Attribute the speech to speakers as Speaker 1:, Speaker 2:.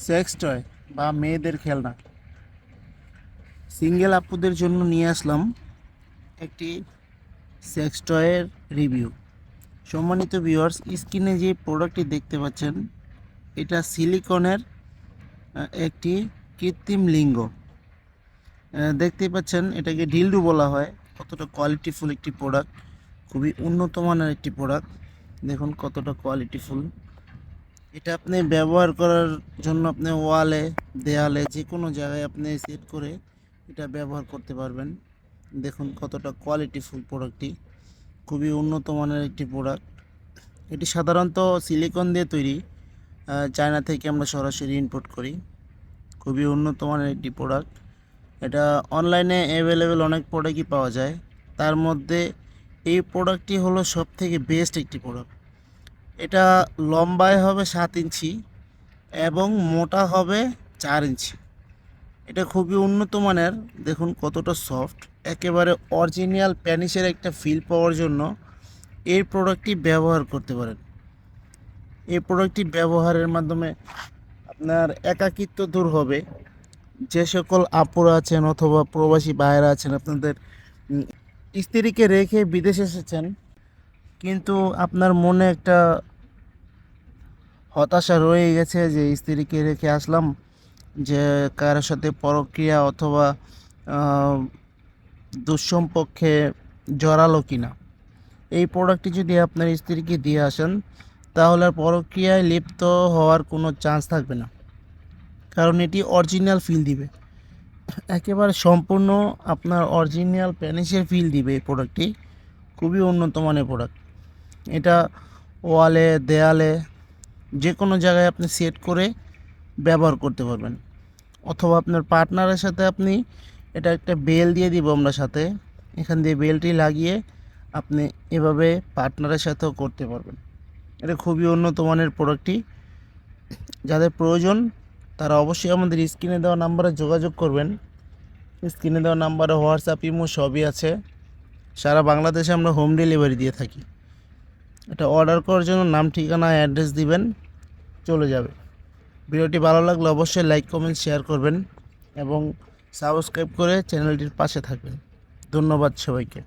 Speaker 1: Sex toy বা মেয়েদের খেলনা সিঙ্গেল আপুদের জন্য নিয়ে আসলাম একটি সেক্স টয়ের রিভিউ। সম্মানিত ভিউয়ার্স, স্ক্রিনে যে প্রোডাক্টটি দেখতে পাচ্ছেন এটা সিলিকনের একটি কৃত্রিম লিঙ্গ। দেখতে পাচ্ছেন এটাকে ঢিলডু বলা হয়। কতটা কোয়ালিটিফুল একটি প্রোডাক্ট, খুবই উন্নত মানের একটি প্রোডাক্ট। দেখুন কতটা কোয়ালিটিফুল। এটা আপনি ব্যবহার করার জন্য আপনি ওয়ালে, দেয়ালে যে কোনো জায়গায় আপনি সেট করে এটা ব্যবহার করতে পারবেন। দেখুন কতটা কোয়ালিটিফুল প্রোডাক্টটি, খুবই উন্নত মানের একটি প্রোডাক্ট। এটি সাধারণত সিলিকন দিয়ে তৈরি, চায়না থেকে আমরা সরাসরি ইম্পোর্ট করি। খুবই উন্নত মানের একটি প্রোডাক্ট। এটা অনলাইনে অ্যাভেলেবেল অনেক প্রোডাক্টই পাওয়া যায়, তার মধ্যে এই প্রোডাক্টটি হলো সবথেকে বেস্ট একটি প্রোডাক্ট। এটা লম্বায় হবে 7 ইঞ্চি এবং মোটা হবে 4 ইঞ্চি। এটা খুবই উন্নত মানের। দেখুন কতটা সফট, একেবারে অরিজিনাল প্যানিসের একটা ফিল পাওয়ার জন্য এই প্রোডাক্টটি ব্যবহার করতে পারেন। এই প্রোডাক্টটি ব্যবহারের মাধ্যমে আপনার একাকিত্ব দূর হবে। যে সকল আপুরা আছেন অথবা প্রবাসী ভাইয়েরা আছেন, আপনাদের স্ত্রীকে রেখে বিদেশে এসেছেন, কিন্তু আপনার মনে একটা হতাশা রয়ে গেছে যে স্ত্রীকে রেখে আসলাম, যে কারোর সাথে পরক্রিয়া অথবা আহ, দুঃসম্পর্কে জড়ালো কিনা। এই প্রোডাক্টটি যদি আপনার স্ত্রীকে দিয়ে আসেন তাহলে আর পরক্রিয়ায় লিপ্ত হওয়ার কোনো চান্স থাকবে না, কারণ এটি অরিজিনাল ফিল দিবে। একেবারে সম্পূর্ণ আপনার অরিজিনাল প্যানিসের ফিল দিবে এই প্রোডাক্টটি। খুবই উন্নত মানের প্রোডাক্ট। এটা ওয়ালে, দেয়ালে যে কোনো জায়গায় আপনি সেট করে ব্যবহার করতে পারবেন, অথবা আপনার পার্টনারের সাথে আপনি এটা একটা বেল দিয়ে দিব আমরা সাথে, এখান দিয়ে বেলটি লাগিয়ে আপনি এভাবে পার্টনারের সাথেও করতে পারবেন। এটা খুবই উন্নত মানের প্রোডাক্টটি। যাদের প্রয়োজন তারা অবশ্যই আমাদের স্ক্রিনে দেওয়া নাম্বারে যোগাযোগ করবেন। স্ক্রিনে দেওয়া নাম্বারে হোয়াটসঅ্যাপ, ইমো সবই আছে। সারা বাংলাদেশে আমরা হোম ডেলিভারি দিয়ে থাকি। এটা অর্ডার করার জন্য নাম, ঠিকানা, অ্যাড্রেস দিবেন, চলে যাবে। ভিডিওটি ভালো লাগলে অবশ্যই লাইক, কমেন্ট, শেয়ার করবেন এবং সাবস্ক্রাইব করে চ্যানেলটির পাশে থাকবেন। ধন্যবাদ সবাইকে।